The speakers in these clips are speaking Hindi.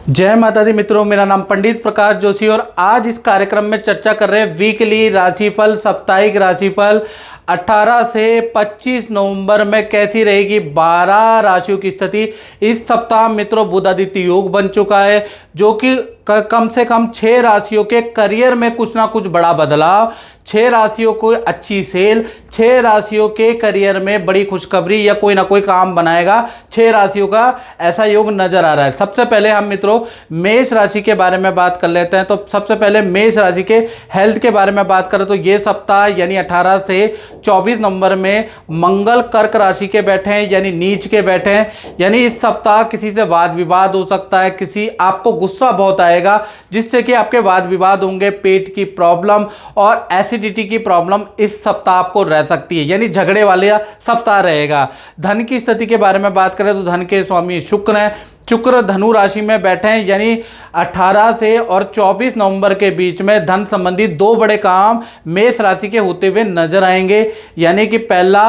जय माता दी मित्रों, मेरा नाम पंडित प्रकाश जोशी और आज इस कार्यक्रम में चर्चा कर रहे हैं वीकली राशिफल, साप्ताहिक राशिफल 18 से 25 नवंबर में कैसी रहेगी 12 राशियों की स्थिति। इस सप्ताह मित्रों बुधादित्य योग बन चुका है जो कि कम से कम 6 राशियों के करियर में कुछ ना कुछ बड़ा बदलाव, 6 राशियों को अच्छी सेल, 6 राशियों के करियर में बड़ी खुशखबरी या कोई ना कोई काम बनाएगा। 6 राशियों का ऐसा योग नजर आ रहा है। सबसे पहले हम मित्रों मेष राशि के बारे में बात कर लेते हैं। तो सबसे पहले मेष राशि के हेल्थ के बारे में बात करें तो ये सप्ताह यानी 18 से 24 नवंबर में मंगल कर्क राशि के बैठे हैं यानी नीच के बैठे हैं, यानी इस सप्ताह किसी से वाद विवाद हो सकता है, किसी आपको गुस्सा बहुत आएगा जिससे कि आपके वाद विवाद होंगे, पेट की प्रॉब्लम और एसिडिटी की प्रॉब्लम इस सप्ताह आपको रह सकती है, यानी झगड़े वाले सप्ताह रहेगा। धन की स्थिति के बारे में बात करें तो धन के स्वामी शुक्र हैं। शुक्र धनु राशि में बैठे हैं यानी 18 से और 24 नवंबर के बीच में धन संबंधी 2 बड़े काम मेष राशि के होते हुए नजर आएंगे। यानी कि पहला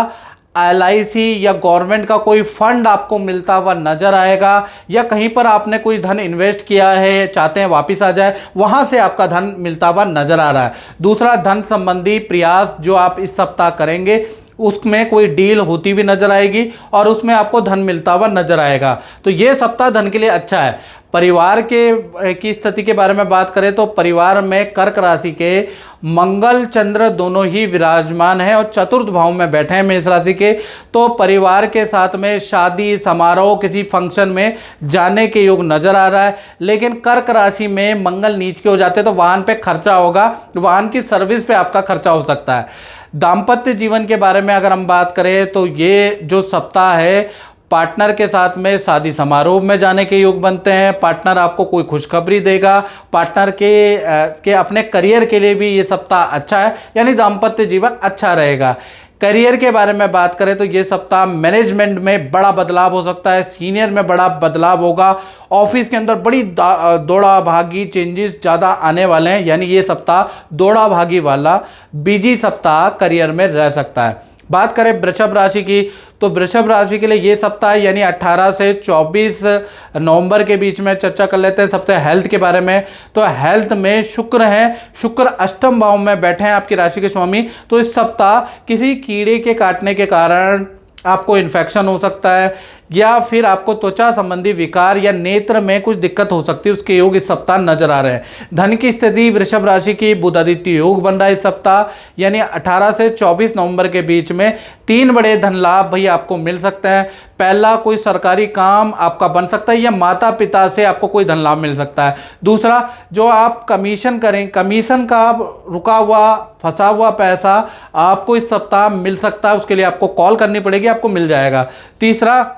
LIC या गवर्नमेंट का कोई फंड आपको मिलता हुआ नजर आएगा, या कहीं पर आपने कोई धन इन्वेस्ट किया है चाहते हैं वापस आ जाए, वहां से आपका धन मिलता हुआ नजर आ रहा है। दूसरा धन संबंधी प्रयास जो आप इस सप्ताह करेंगे उसमें कोई डील होती हुई नजर आएगी और उसमें आपको धन मिलता हुआ नजर आएगा। तो ये सप्ताह धन के लिए अच्छा है। परिवार की स्थिति के बारे में बात करें तो परिवार में कर्क राशि के मंगल चंद्र दोनों ही विराजमान हैं और चतुर्थ भाव में बैठे हैं मेष राशि के। तो परिवार के साथ में शादी समारोह किसी फंक्शन में जाने के योग नजर आ रहा है। लेकिन कर्क राशि में मंगल नीच के हो जाते हैं तो वाहन पे खर्चा होगा, वाहन की सर्विस पे आपका खर्चा हो सकता है। दाम्पत्य जीवन के बारे में अगर हम बात करें तो ये जो सप्ताह है पार्टनर के साथ में शादी समारोह में जाने के योग बनते हैं। पार्टनर आपको कोई खुशखबरी देगा, पार्टनर के अपने करियर के लिए भी ये सप्ताह अच्छा है, यानी दाम्पत्य जीवन अच्छा रहेगा। करियर के बारे में बात करें तो ये सप्ताह मैनेजमेंट में बड़ा बदलाव हो सकता है, सीनियर में बड़ा बदलाव होगा, ऑफिस के अंदर बड़ी दौड़ा भागी चेंजेस ज़्यादा आने वाले हैं, यानी ये सप्ताह दौड़ा भागी वाला बिजी सप्ताह करियर में रह सकता है। बात करें वृषभ राशि की तो वृषभ राशि के लिए ये सप्ताह यानी 18 से 24 नवंबर के बीच में चर्चा कर लेते हैं सबसे हेल्थ के बारे में। तो हेल्थ में शुक्र हैं, शुक्र अष्टम भाव में बैठे हैं आपकी राशि के स्वामी। तो इस सप्ताह किसी कीड़े के काटने के कारण आपको इन्फेक्शन हो सकता है या फिर आपको त्वचा संबंधी विकार या नेत्र में कुछ दिक्कत हो सकती है, उसके योग इस सप्ताह नजर आ रहे हैं। धन की स्थिति वृषभ राशि की बुधादित्य योग बन रहा है इस सप्ताह, यानी 18 से 24 नवंबर के बीच में 3 बड़े धन लाभ भाई आपको मिल सकते हैं। पहला कोई सरकारी काम आपका बन सकता है या माता पिता से आपको कोई धन लाभ मिल सकता है। दूसरा जो आप कमीशन करें, कमीशन का रुका हुआ फंसा हुआ पैसा आपको इस सप्ताह मिल सकता है, उसके लिए आपको कॉल करनी पड़ेगी, आपको मिल जाएगा। तीसरा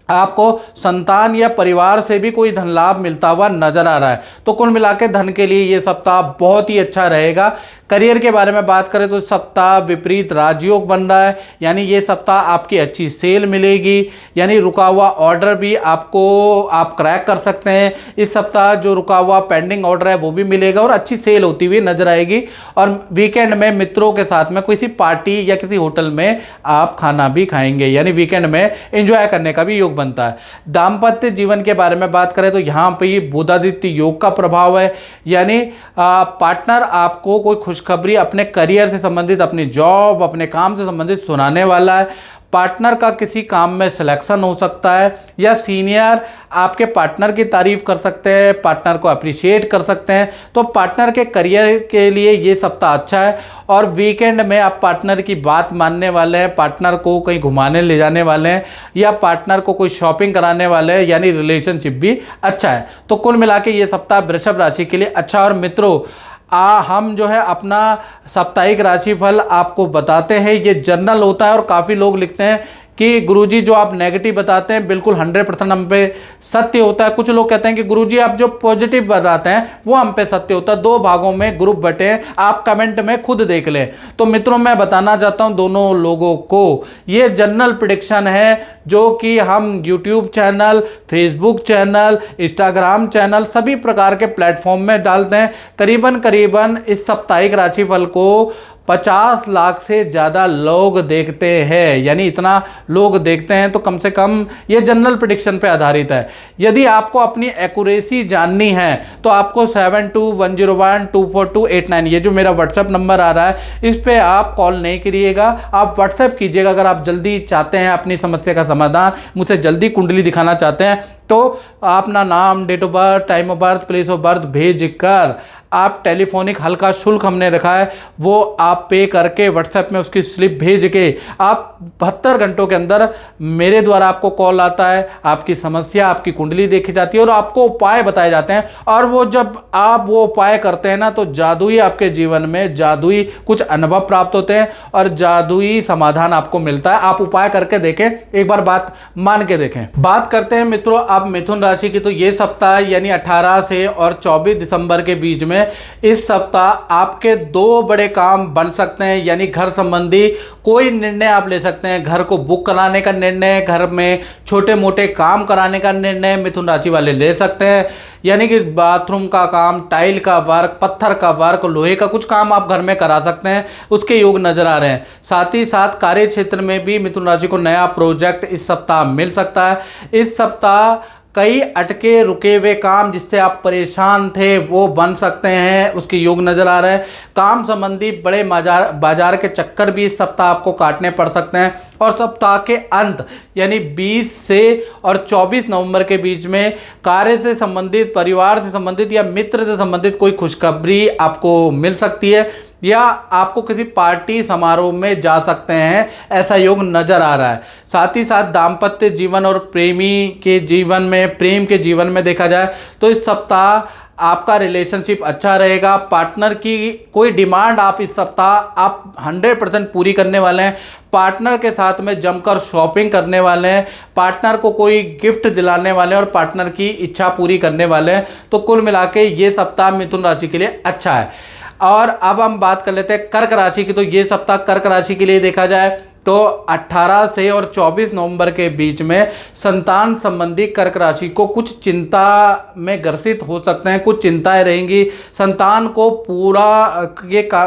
आपको संतान या परिवार से भी कोई धन लाभ मिलता हुआ नजर आ रहा है। तो कुल मिलाकर धन के लिए ये सप्ताह बहुत ही अच्छा रहेगा। करियर के बारे में बात करें तो सप्ताह विपरीत राजयोग बन रहा है, यानी ये सप्ताह आपकी अच्छी सेल मिलेगी, यानी रुका हुआ ऑर्डर भी आप क्रैक कर सकते हैं। इस सप्ताह जो रुका हुआ पेंडिंग ऑर्डर है वो भी मिलेगा और अच्छी सेल होती हुई नजर आएगी। और वीकेंड में मित्रों के साथ में किसी पार्टी या किसी होटल में आप खाना भी खाएंगे, यानी वीकेंड में एंजॉय करने का भी योग बनता है। दाम्पत्य जीवन के बारे में बात करें तो यहाँ पे बुधादित्य योग का प्रभाव है, यानी पार्टनर आपको कोई खुशखबरी अपने करियर से संबंधित, अपनी जॉब, अपने काम से संबंधित सुनाने वाला है। पार्टनर का किसी काम में सिलेक्शन हो सकता है या सीनियर आपके पार्टनर की तारीफ कर सकते हैं, पार्टनर को अप्रिशिएट कर सकते हैं। तो पार्टनर के करियर के लिए ये सप्ताह अच्छा है। और वीकेंड में आप पार्टनर की बात मानने वाले हैं, पार्टनर को कहीं घुमाने ले जाने वाले हैं या पार्टनर को कोई शॉपिंग कराने वाले हैं, यानी रिलेशनशिप भी अच्छा है। तो कुल मिला के ये सप्ताह वृषभ राशि के लिए अच्छा। और मित्रों हम जो है अपना साप्ताहिक राशिफल आपको बताते हैं, ये जर्नल होता है और काफ़ी लोग लिखते हैं कि गुरुजी जो आप नेगेटिव बताते हैं बिल्कुल 100% हम पे सत्य होता है। कुछ लोग कहते हैं कि गुरुजी आप जो पॉजिटिव बताते हैं वो हम पे सत्य होता है। 2 भागों में ग्रुप बटे हैं, आप कमेंट में खुद देख लें। तो मित्रों मैं बताना चाहता हूं दोनों लोगों को, ये जनरल प्रेडिक्शन है जो कि हम YouTube channel, Facebook channel, Instagram channel सभी प्रकार के प्लेटफॉर्म में डालते हैं। करीबन इस साप्ताहिक राशिफल को 50 लाख से ज़्यादा लोग देखते हैं, यानी इतना लोग देखते हैं, तो कम से कम ये जनरल प्रेडिक्शन पे आधारित है। यदि आपको अपनी एक्यूरेसी जाननी है तो आपको 7210124289 ये जो मेरा व्हाट्सएप नंबर आ रहा है इस पे आप कॉल नहीं करिएगा, आप व्हाट्सएप कीजिएगा। अगर आप जल्दी चाहते हैं अपनी समस्या का समाधान, मुझसे जल्दी कुंडली दिखाना चाहते हैं, तो अपना नाम, date of birth, time of birth, place of birth भेज कर आप टेलीफोनिक हल्का शुल्क हमने रखा है वो आप पे करके व्हाट्सएप में उसकी स्लिप भेज के आप 72 घंटों के अंदर मेरे द्वारा आपको कॉल आता है, आपकी समस्या, आपकी कुंडली देखी जाती है और आपको उपाय बताए जाते हैं। और वो जब आप वो उपाय करते हैं ना, तो जादुई आपके जीवन में जादुई कुछ अनुभव प्राप्त होते हैं और जादुई समाधान आपको मिलता है। आप उपाय करके देखें, एक बार बात मान के देखें। बात करते हैं मित्रों आप मिथुन राशि की, तो ये सप्ताह यानी 18 से और 24 दिसंबर के बीच में इस सप्ताह आपके 2 बड़े काम बन सकते हैं, यानी घर संबंधी कोई निर्णय आप ले सकते हैं। घर को बुक कराने का निर्णय, घर में छोटे मोटे काम कराने का निर्णय मिथुन राशि वाले ले सकते हैं, यानी कि बाथरूम का काम, टाइल का वर्क, पत्थर का वर्क, लोहे का कुछ काम आप घर में करा सकते हैं, उसके योग नजर आ रहे हैं। साथ ही साथ कार्य क्षेत्र में भी मिथुन राशि को नया प्रोजेक्ट इस सप्ताह मिल सकता है। इस सप्ताह कई अटके रुके हुए काम जिससे आप परेशान थे वो बन सकते हैं, उसके योग नजर आ रहे हैं। काम संबंधी बड़े बाजार के चक्कर भी इस सप्ताह आपको काटने पड़ सकते हैं। और सप्ताह के अंत यानी 20 से और 24 नवंबर के बीच में कार्य से संबंधित, परिवार से संबंधित या मित्र से संबंधित कोई खुशखबरी आपको मिल सकती है, या आपको किसी पार्टी समारोह में जा सकते हैं, ऐसा योग नजर आ रहा है। साथ ही साथ दाम्पत्य जीवन और प्रेम के जीवन में देखा जाए तो इस सप्ताह आपका रिलेशनशिप अच्छा रहेगा। पार्टनर की कोई डिमांड आप इस सप्ताह आप 100% पूरी करने वाले हैं। पार्टनर के साथ में जमकर शॉपिंग करने वाले हैं, पार्टनर को कोई गिफ्ट दिलाने वाले हैं और पार्टनर की इच्छा पूरी करने वाले हैं। तो कुल मिला के ये सप्ताह मिथुन राशि के लिए अच्छा है। और अब हम बात कर लेते हैं कर्क राशि की, तो ये सप्ताह कर्क राशि के लिए देखा जाए तो 18 से और 24 नवंबर के बीच में संतान संबंधी कर्क राशि को कुछ चिंता में ग्रसित हो सकते हैं, कुछ चिंताएं रहेंगी। संतान को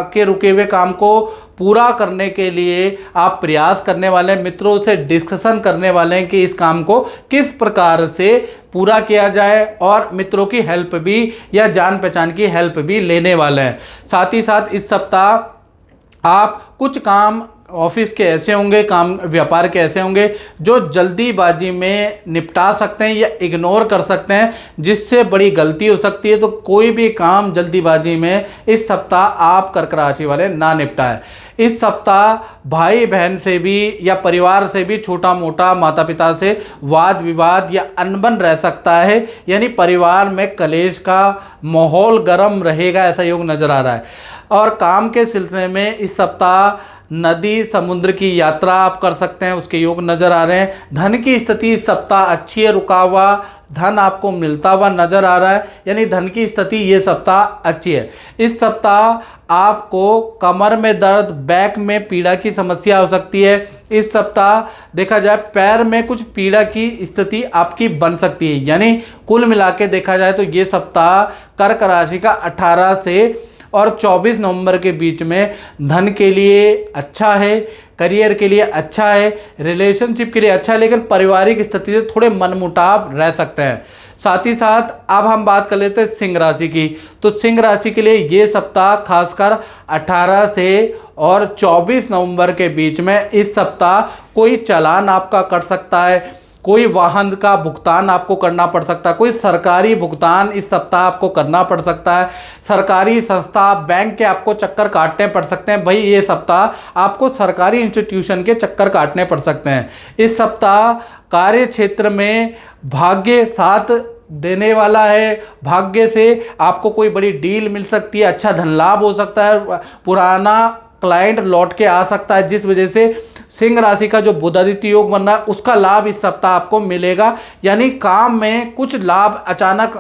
के रुके हुए काम को पूरा करने के लिए आप प्रयास करने वाले हैं, मित्रों से डिस्कशन करने वाले हैं कि इस काम को किस प्रकार से पूरा किया जाए, और मित्रों की हेल्प भी या जान पहचान की हेल्प भी लेने वाले हैं। साथ ही साथ इस सप्ताह आप कुछ काम ऑफिस के ऐसे होंगे, काम व्यापार के ऐसे होंगे जो जल्दीबाजी में निपटा सकते हैं या इग्नोर कर सकते हैं, जिससे बड़ी गलती हो सकती है। तो कोई भी काम जल्दीबाजी में इस सप्ताह आप कर्क राशि वाले ना निपटाएं। इस सप्ताह भाई बहन से भी या परिवार से भी छोटा मोटा माता पिता से वाद विवाद या अनबन रह सकता है, यानी परिवार में कलेश का माहौल गर्म रहेगा, ऐसा योग नजर आ रहा है। और काम के सिलसिले में इस सप्ताह नदी समुद्र की यात्रा आप कर सकते हैं, उसके योग नजर आ रहे हैं। धन की स्थिति इस सप्ताह अच्छी है, रुका हुआ धन आपको मिलता हुआ नजर आ रहा है, यानी धन की स्थिति ये सप्ताह अच्छी है। इस सप्ताह आपको कमर में दर्द, बैक में पीड़ा की समस्या हो सकती है। इस सप्ताह देखा जाए पैर में कुछ पीड़ा की स्थिति आपकी बन सकती है, यानी कुल मिला के देखा जाए तो ये सप्ताह कर्क राशि का 18 से और 24 नवंबर के बीच में धन के लिए अच्छा है, करियर के लिए अच्छा है, रिलेशनशिप के लिए अच्छा है, लेकिन पारिवारिक स्थिति से थोड़े मनमुटाव रह सकते हैं। साथ ही साथ अब हम बात कर लेते हैं सिंह राशि की, तो सिंह राशि के लिए ये सप्ताह खासकर 18 से और 24 नवंबर के बीच में इस सप्ताह कोई चालान आपका कट सकता है, कोई वाहन का भुगतान आपको करना पड़ सकता है, कोई सरकारी भुगतान इस सप्ताह आपको करना पड़ सकता है, सरकारी संस्था बैंक के आपको चक्कर काटने पड़ सकते हैं। भाई ये सप्ताह आपको सरकारी इंस्टीट्यूशन के चक्कर काटने पड़ सकते हैं। इस सप्ताह कार्य क्षेत्र में भाग्य साथ देने वाला है, भाग्य से आपको कोई बड़ी डील मिल सकती है, अच्छा धन लाभ हो सकता है, पुराना क्लाइंट लौट के आ सकता है, जिस वजह से सिंह राशि का जो बुधादित्य योग बन रहा है उसका लाभ इस सप्ताह आपको मिलेगा, यानी काम में कुछ लाभ अचानक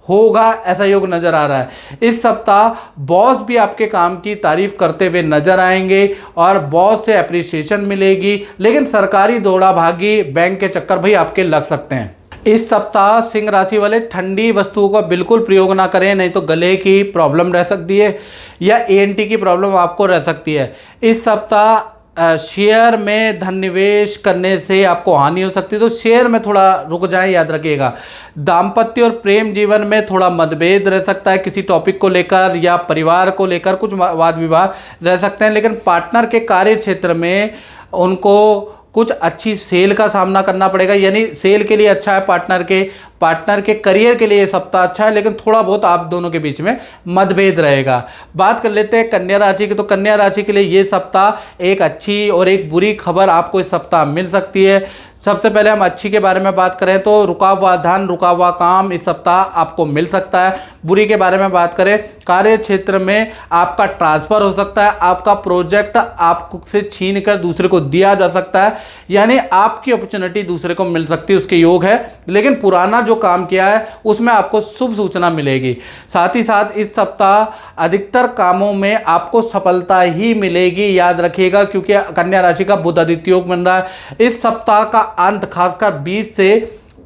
होगा, ऐसा योग नजर आ रहा है। इस सप्ताह बॉस भी आपके काम की तारीफ करते हुए नजर आएंगे और बॉस से अप्रिसिएशन मिलेगी, लेकिन सरकारी दौड़ा भागी बैंक के चक्कर भाई आपके लग सकते हैं। इस सप्ताह सिंह राशि वाले ठंडी वस्तुओं का बिल्कुल प्रयोग ना करें, नहीं तो गले की प्रॉब्लम रह सकती है या एएनटी की प्रॉब्लम आपको रह सकती है। इस सप्ताह शेयर में धन निवेश करने से आपको हानि हो सकती है, तो शेयर में थोड़ा रुक जाए, याद रखिएगा। दाम्पत्य और प्रेम जीवन में थोड़ा मतभेद रह सकता है, किसी टॉपिक को लेकर या परिवार को लेकर कुछ वाद विवाद रह सकते हैं, लेकिन पार्टनर के कार्य क्षेत्र में उनको कुछ अच्छी सेल का सामना करना पड़ेगा, यानी सेल के लिए अच्छा है, पार्टनर के करियर के लिए ये सप्ताह अच्छा है, लेकिन थोड़ा बहुत आप दोनों के बीच में मतभेद रहेगा। बात कर लेते हैं कन्या राशि की, तो कन्या राशि के लिए ये सप्ताह एक अच्छी और एक बुरी खबर आपको इस सप्ताह मिल सकती है। सबसे पहले हम अच्छी के बारे में बात करें तो रुका हुआ धन, रुका हुआ काम इस सप्ताह आपको मिल सकता है। बुरी के बारे में बात करें, कार्य क्षेत्र में आपका ट्रांसफर हो सकता है, आपका प्रोजेक्ट आपसे छीन कर दूसरे को दिया जा सकता है, यानी आपकी अपॉर्चुनिटी दूसरे को मिल सकती है, उसके योग है, लेकिन पुराना जो काम किया है उसमें आपको शुभ सूचना मिलेगी। साथ ही साथ इस सप्ताह अधिकतर कामों में आपको सफलता ही मिलेगी, याद रखिएगा, क्योंकि कन्या राशि का बुध आदित्य योग बन रहा है। इस सप्ताह का अंत खासकर 20 से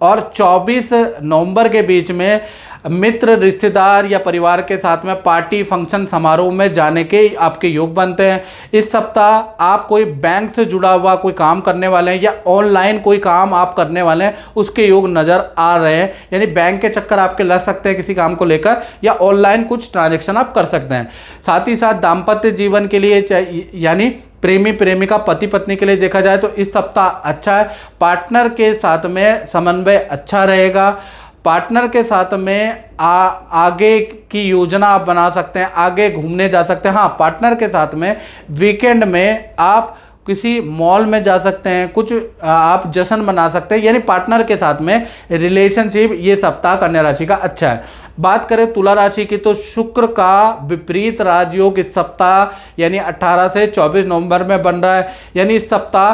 और 24 नवंबर के बीच में मित्र, रिश्तेदार या परिवार के साथ में पार्टी, फंक्शन, समारोह में जाने के आपके योग बनते हैं। इस सप्ताह आप कोई बैंक से जुड़ा हुआ कोई काम करने वाले हैं या ऑनलाइन कोई काम आप करने वाले हैं, उसके योग नज़र आ रहे हैं, यानी बैंक के चक्कर आपके लग सकते हैं किसी काम को लेकर, या ऑनलाइन कुछ ट्रांजैक्शन आप कर सकते हैं। साथ ही साथ दाम्पत्य जीवन के लिए, यानी प्रेमी प्रेमिका, पति पत्नी के लिए देखा जाए तो इस सप्ताह अच्छा है। पार्टनर के साथ में समन्वय अच्छा रहेगा। पार्टनर के साथ में आगे की योजना आप बना सकते हैं, आगे घूमने जा सकते हैं। हाँ, पार्टनर के साथ में वीकेंड में आप किसी मॉल में जा सकते हैं, कुछ आप जश्न मना सकते हैं, यानी पार्टनर के साथ में रिलेशनशिप ये सप्ताह कन्या राशि का अच्छा है। बात करें तुला राशि की, तो शुक्र का विपरीत राजयोग इस सप्ताह यानी 18 से 24 नवंबर में बन रहा है, यानी इस सप्ताह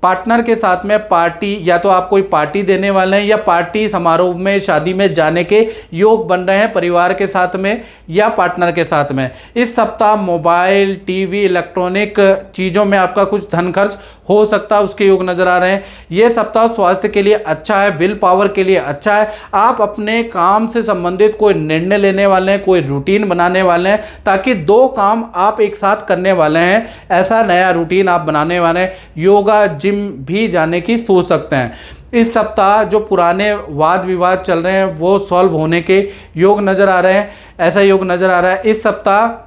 पार्टनर के साथ में पार्टी, या तो आप कोई पार्टी देने वाले हैं या पार्टी, समारोह में, शादी में जाने के योग बन रहे हैं, परिवार के साथ में या पार्टनर के साथ में। इस सप्ताह मोबाइल, टीवी, इलेक्ट्रॉनिक चीज़ों में आपका कुछ धन खर्च हो सकता है, उसके योग नज़र आ रहे हैं। यह सप्ताह स्वास्थ्य के लिए अच्छा है, विल पावर के लिए अच्छा है। आप अपने काम से संबंधित कोई निर्णय लेने वाले हैं, कोई रूटीन बनाने वाले हैं, ताकि 2 काम आप एक साथ करने वाले हैं, ऐसा नया रूटीन आप बनाने वाले हैं। योगा, जिम भी जाने की सोच सकते हैं। इस सप्ताह जो पुराने वाद विवाद चल रहे हैं वो सॉल्व होने के योग नज़र आ रहे हैं, ऐसा योग नज़र आ रहा है। इस सप्ताह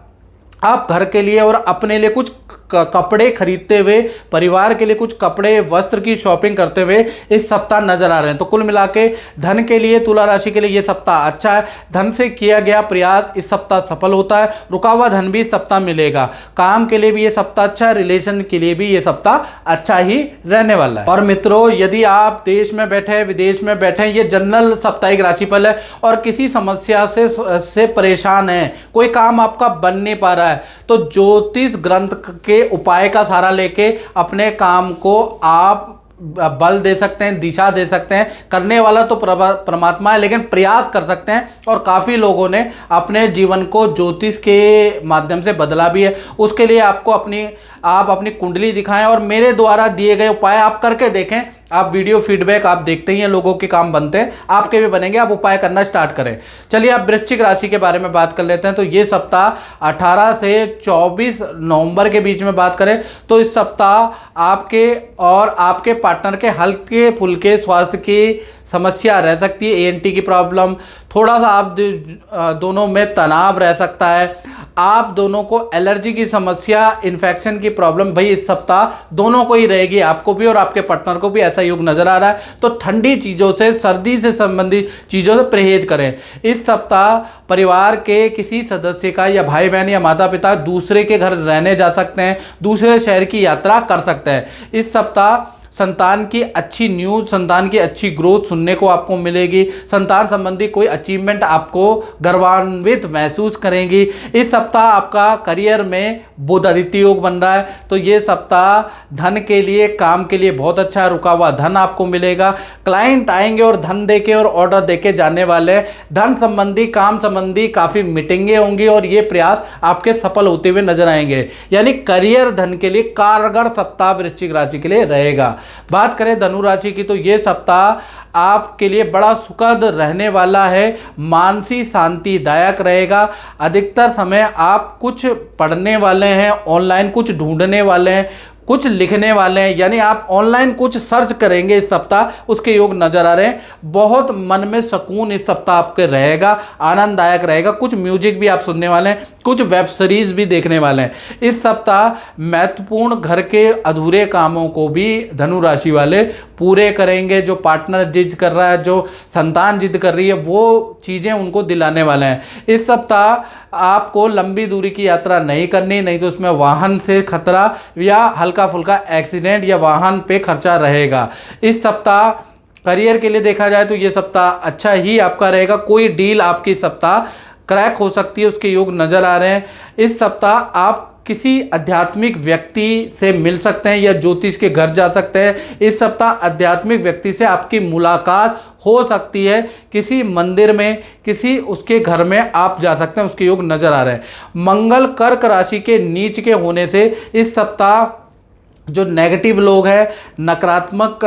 आप घर के लिए और अपने लिए कुछ कपड़े खरीदते हुए, परिवार के लिए कुछ कपड़े, वस्त्र की शॉपिंग करते हुए इस सप्ताह नजर आ रहे हैं। तो कुल मिला के धन के लिए, तुला राशि के लिए ये सप्ताह अच्छा है। धन से किया गया प्रयास इस सप्ताह सफल होता है, रुका हुआ धन भी इस सप्ताह मिलेगा। काम के लिए भी ये सप्ताह अच्छा है, रिलेशन के लिए भी ये सप्ताह अच्छा ही रहने वाला है। और मित्रों, यदि आप देश में बैठे, विदेश में बैठे, ये जनरल साप्ताहिक राशिफल है और किसी समस्या से परेशान है, कोई काम आपका बन नहीं पा रहा है, तो ज्योतिष ग्रंथ के उपाय का सहारा लेके अपने काम को आप बल दे सकते हैं, दिशा दे सकते हैं। करने वाला तो परमात्मा है, लेकिन प्रयास कर सकते हैं, और काफ़ी लोगों ने अपने जीवन को ज्योतिष के माध्यम से बदला भी है। उसके लिए आप अपनी कुंडली दिखाएं और मेरे द्वारा दिए गए उपाय आप करके देखें। आप वीडियो फीडबैक आप देखते ही हैं, लोगों के काम बनते हैं, आपके भी बनेंगे, आप उपाय करना स्टार्ट करें। चलिए आप वृश्चिक राशि के बारे में बात कर लेते हैं। तो ये सप्ताह 18 से 24 नवंबर के बीच में बात करें तो इस सप्ताह आपके और आपके पार्टनर के हल्के फुल्के स्वास्थ्य की समस्या रह सकती है, एएनटी की प्रॉब्लम, थोड़ा सा आप दोनों में तनाव रह सकता है, आप दोनों को एलर्जी की समस्या, इन्फेक्शन की प्रॉब्लम, भाई इस सप्ताह दोनों को ही रहेगी, आपको भी और आपके पार्टनर को भी, ऐसा योग नजर आ रहा है। तो ठंडी चीज़ों से, सर्दी से संबंधित चीज़ों से परहेज करें। इस सप्ताह परिवार के किसी सदस्य का या भाई बहन या माता पिता दूसरे के घर रहने जा सकते हैं, दूसरे शहर की यात्रा कर सकते हैं। इस सप्ताह संतान की अच्छी न्यूज़, संतान की अच्छी ग्रोथ सुनने को आपको मिलेगी। संतान संबंधी कोई अचीवमेंट आपको गर्वान्वित महसूस करेंगी। इस सप्ताह आपका करियर में बुध आदित्य योग बन रहा है, तो ये सप्ताह धन के लिए, काम के लिए बहुत अच्छा है। रुका हुआ धन आपको मिलेगा, क्लाइंट आएंगे और धन देके और ऑर्डर देके जाने वाले। धन संबंधी, काम संबंधी काफ़ी मीटिंगें होंगी और ये प्रयास आपके सफल होते हुए नजर आएंगे। यानी करियर, धन के लिए कारगर सप्ताह वृश्चिक राशि के लिए रहेगा। बात करें धनु राशि की तो ये सप्ताह आपके लिए बड़ा सुखद रहने वाला है, मानसिक शांतिदायक रहेगा। अधिकतर समय आप कुछ पढ़ने वाले हैं, ऑनलाइन कुछ ढूंढने वाले हैं, कुछ लिखने वाले हैं, यानी आप ऑनलाइन कुछ सर्च करेंगे इस सप्ताह, उसके योग नजर आ रहे हैं। बहुत मन में सुकून इस सप्ताह आपके रहेगा, आनंददायक रहेगा। कुछ म्यूजिक भी आप सुनने वाले हैं, कुछ वेब सीरीज भी देखने वाले हैं। इस सप्ताह महत्वपूर्ण घर के अधूरे कामों को भी धनु राशि वाले पूरे करेंगे। जो पार्टनर जिद कर रहा है, जो संतान जिद कर रही है, वो चीज़ें उनको दिलाने वाले हैं। इस सप्ताह आपको लंबी दूरी की यात्रा नहीं करनी, नहीं तो उसमें वाहन से खतरा या हल्का फुल्का एक्सीडेंट या वाहन पे खर्चा रहेगा। इस सप्ताह करियर के लिए देखा जाए तो ये सप्ताह अच्छा ही आपका रहेगा। कोई डील आपकी सप्ताह क्रैक हो सकती है, उसके योग नज़र आ रहे हैं। इस सप्ताह आप किसी आध्यात्मिक व्यक्ति से मिल सकते हैं या ज्योतिष के घर जा सकते हैं। इस सप्ताह आध्यात्मिक व्यक्ति से आपकी मुलाकात हो सकती है, किसी मंदिर में, किसी उसके घर में आप जा सकते हैं, उसके योग नज़र आ रहे हैं। मंगल कर्क राशि के नीच के होने से इस सप्ताह जो नेगेटिव लोग हैं, नकारात्मक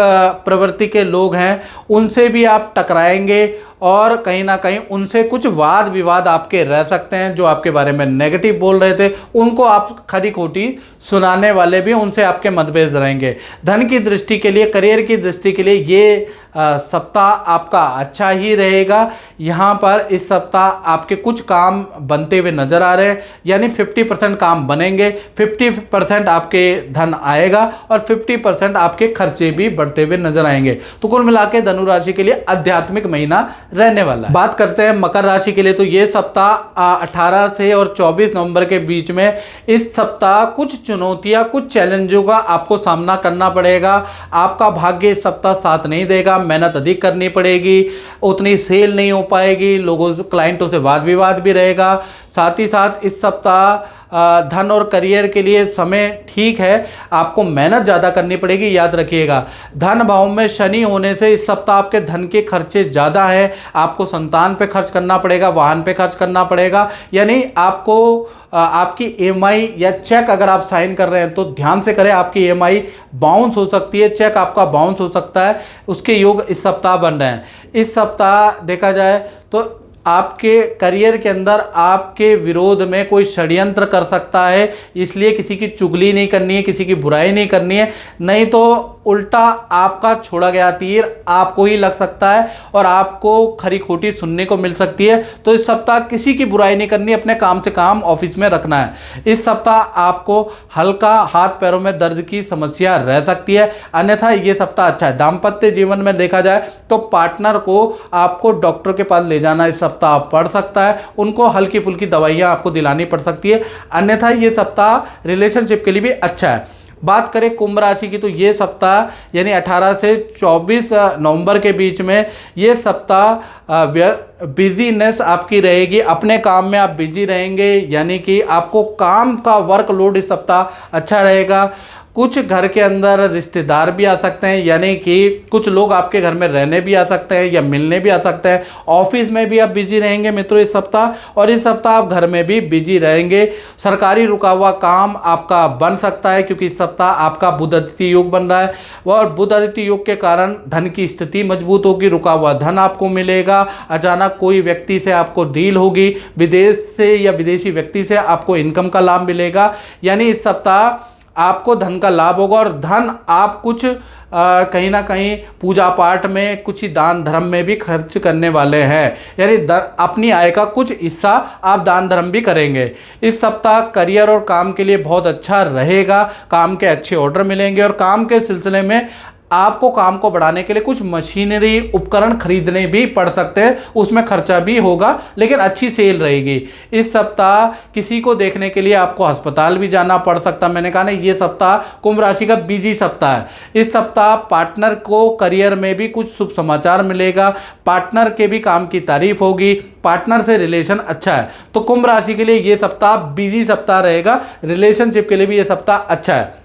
प्रवृत्ति के लोग हैं, उनसे भी आप टकराएंगे और कहीं ना कहीं उनसे कुछ वाद विवाद आपके रह सकते हैं। जो आपके बारे में नेगेटिव बोल रहे थे, उनको आप खरी खोटी सुनाने वाले भी, उनसे आपके मतभेद रहेंगे। धन की दृष्टि के लिए, करियर की दृष्टि के लिए ये सप्ताह आपका अच्छा ही रहेगा। यहाँ पर इस सप्ताह आपके कुछ काम बनते हुए नजर आ रहे हैं, यानी 50% काम बनेंगे, 50% आपके धन आएगा और 50% आपके खर्चे भी बढ़ते हुए नजर आएंगे। तो कुल मिला के धनु राशि के लिए आध्यात्मिक महीना रहने वाला है। बात करते हैं मकर राशि के लिए तो ये सप्ताह 18 से और 24 नवंबर के बीच में, इस सप्ताह कुछ चुनौतियां, कुछ चैलेंजों का आपको सामना करना पड़ेगा। आपका भाग्य इस सप्ताह साथ नहीं देगा, मेहनत अधिक करनी पड़ेगी, उतनी सेल नहीं हो पाएगी, लोगों क्लाइंटों से वाद विवाद भी रहेगा। साथ ही साथ इस सप्ताह धन और करियर के लिए समय ठीक है, आपको मेहनत ज़्यादा करनी पड़ेगी, याद रखिएगा। धन भाव में शनि होने से इस सप्ताह आपके धन के खर्चे ज़्यादा है, आपको संतान पे खर्च करना पड़ेगा, वाहन पे खर्च करना पड़ेगा। यानी आपको आपकी EMI या चेक अगर आप साइन कर रहे हैं तो ध्यान से करें, आपकी EMI बाउंस हो सकती है, चेक आपका बाउंस हो सकता है, उसके योग इस सप्ताह बन रहे हैं। इस सप्ताह देखा जाए तो आपके करियर के अंदर आपके विरोध में कोई षड्यंत्र कर सकता है, इसलिए किसी की चुगली नहीं करनी है, किसी की बुराई नहीं करनी है, नहीं तो उल्टा आपका छोड़ा गया तीर आपको ही लग सकता है और आपको खरी खोटी सुनने को मिल सकती है। तो इस सप्ताह किसी की बुराई नहीं करनी, अपने काम से काम ऑफिस में रखना है। इस सप्ताह आपको हल्का हाथ पैरों में दर्द की समस्या रह सकती है, अन्यथा ये सप्ताह अच्छा है। दाम्पत्य जीवन में देखा जाए तो पार्टनर को आपको डॉक्टर के पास ले जाना इस सप्ताह पड़ सकता है, उनको हल्की फुल्की दवाइयाँ आपको दिलानी पड़ सकती है, अन्यथा ये सप्ताह रिलेशनशिप के लिए भी अच्छा है। बात करें कुंभ राशि की तो ये सप्ताह यानी 18 से 24 नवंबर के बीच में ये सप्ताह बिजीनेस आपकी रहेगी, अपने काम में आप बिजी रहेंगे, यानी कि आपको काम का वर्कलोड इस सप्ताह अच्छा रहेगा। कुछ घर के अंदर रिश्तेदार भी आ सकते हैं, यानी कि कुछ लोग आपके घर में रहने भी आ सकते हैं या मिलने भी आ सकते हैं। ऑफिस में भी आप बिजी रहेंगे मित्रों इस सप्ताह, और इस सप्ताह आप घर में भी बिजी रहेंगे। सरकारी रुका हुआ काम आपका बन सकता है, क्योंकि इस सप्ताह आपका बुध आदित्य योग बन रहा है और बुध आदित्य योग के कारण धन की स्थिति मजबूत होगी, रुका हुआ धन आपको मिलेगा। अचानक कोई व्यक्ति से आपको डील होगी, विदेश से या विदेशी व्यक्ति से आपको इनकम का लाभ मिलेगा, यानी इस सप्ताह आपको धन का लाभ होगा। और धन आप कुछ कहीं ना कहीं पूजा पाठ में, कुछ ही दान धर्म में भी खर्च करने वाले हैं, यानी अपनी आय का कुछ हिस्सा आप दान धर्म भी करेंगे। इस सप्ताह करियर और काम के लिए बहुत अच्छा रहेगा, काम के अच्छे ऑर्डर मिलेंगे और काम के सिलसिले में आपको काम को बढ़ाने के लिए कुछ मशीनरी उपकरण खरीदने भी पड़ सकते हैं, उसमें खर्चा भी होगा लेकिन अच्छी सेल रहेगी। इस सप्ताह किसी को देखने के लिए आपको अस्पताल भी जाना पड़ सकता है। मैंने कहा ना, ये सप्ताह कुंभ राशि का बिजी सप्ताह है। इस सप्ताह पार्टनर को करियर में भी कुछ शुभ समाचार मिलेगा, पार्टनर के भी काम की तारीफ होगी, पार्टनर से रिलेशन अच्छा है। तो कुंभ राशि के लिए ये सप्ताह बिजी सप्ताह रहेगा, रिलेशनशिप के लिए भी ये सप्ताह अच्छा है।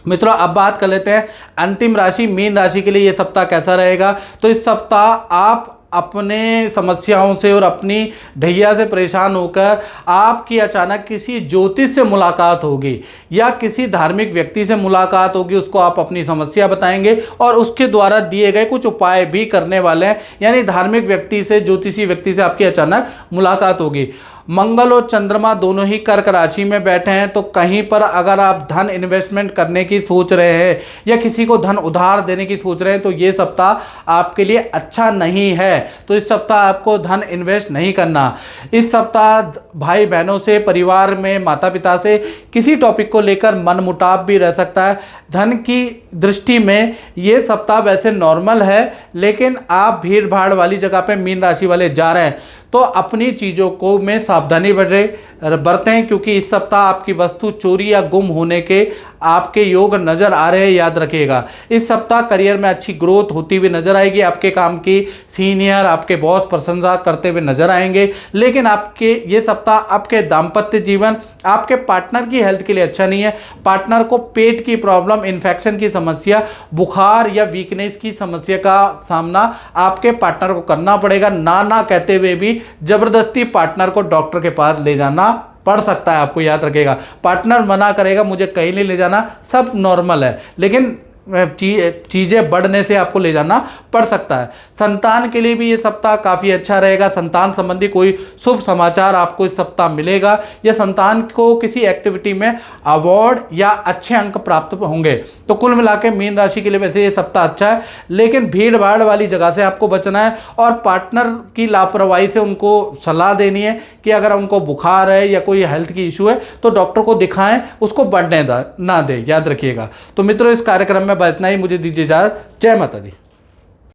मित्रों अब बात कर लेते हैं अंतिम राशि मीन राशि के लिए ये सप्ताह कैसा रहेगा। तो इस सप्ताह आप अपने समस्याओं से और अपनी ढैया से परेशान होकर आपकी अचानक किसी ज्योतिष से मुलाकात होगी या किसी धार्मिक व्यक्ति से मुलाकात होगी, उसको आप अपनी समस्या बताएंगे और उसके द्वारा दिए गए कुछ उपाय भी करने वाले हैं। यानी धार्मिक व्यक्ति से, ज्योतिषी व्यक्ति से आपकी अचानक मुलाकात होगी। मंगल और चंद्रमा दोनों ही कर्क राशि में बैठे हैं, तो कहीं पर अगर आप धन इन्वेस्टमेंट करने की सोच रहे हैं या किसी को धन उधार देने की सोच रहे हैं तो ये सप्ताह आपके लिए अच्छा नहीं है। तो इस सप्ताह आपको धन इन्वेस्ट नहीं करना। इस सप्ताह भाई बहनों से, परिवार में माता पिता से किसी टॉपिक को लेकर मनमुटाव भी रह सकता है। धन की दृष्टि में ये सप्ताह वैसे नॉर्मल है, लेकिन आप भीड़ भाड़ वाली जगह पे मीन राशि वाले जा रहे हैं तो अपनी चीज़ों को में सावधानी बरतें, क्योंकि इस सप्ताह आपकी वस्तु चोरी या गुम होने के आपके योग नज़र आ रहे हैं, याद रखिएगा। इस सप्ताह करियर में अच्छी ग्रोथ होती हुई नजर आएगी। आपके काम की सीनियर, आपके बॉस प्रशंसा करते हुए नजर आएंगे। लेकिन आपके ये सप्ताह आपके दाम्पत्य जीवन, आपके पार्टनर की हेल्थ के लिए अच्छा नहीं है। पार्टनर को पेट की प्रॉब्लम, इन्फेक्शन की समस्या, बुखार या वीकनेस की समस्या का सामना आपके पार्टनर को करना पड़ेगा। ना कहते हुए भी जबरदस्ती पार्टनर को डॉक्टर के पास ले जाना पड़ सकता है। आपको याद रखेगा, पार्टनर मना करेगा मुझे कहीं नहीं ले जाना, सब नॉर्मल है, लेकिन चीज़ें बढ़ने से आपको ले जाना पड़ सकता है। संतान के लिए भी ये सप्ताह काफ़ी अच्छा रहेगा। संतान संबंधी कोई शुभ समाचार आपको इस सप्ताह मिलेगा या संतान को किसी एक्टिविटी में अवार्ड या अच्छे अंक प्राप्त होंगे। तो कुल मिला के मीन राशि के लिए वैसे ये सप्ताह अच्छा है, लेकिन भीड़ भाड़ वाली जगह से आपको बचना है और पार्टनर की लापरवाही से उनको सलाह देनी है कि अगर उनको बुखार है या कोई हेल्थ की इशू है तो डॉक्टर को दिखाएं, उसको बढ़ने ना दें, याद रखिएगा। तो मित्रों, इस कार्यक्रम में इतना ही। मुझे दीजिए इजाजत। जय माता दी।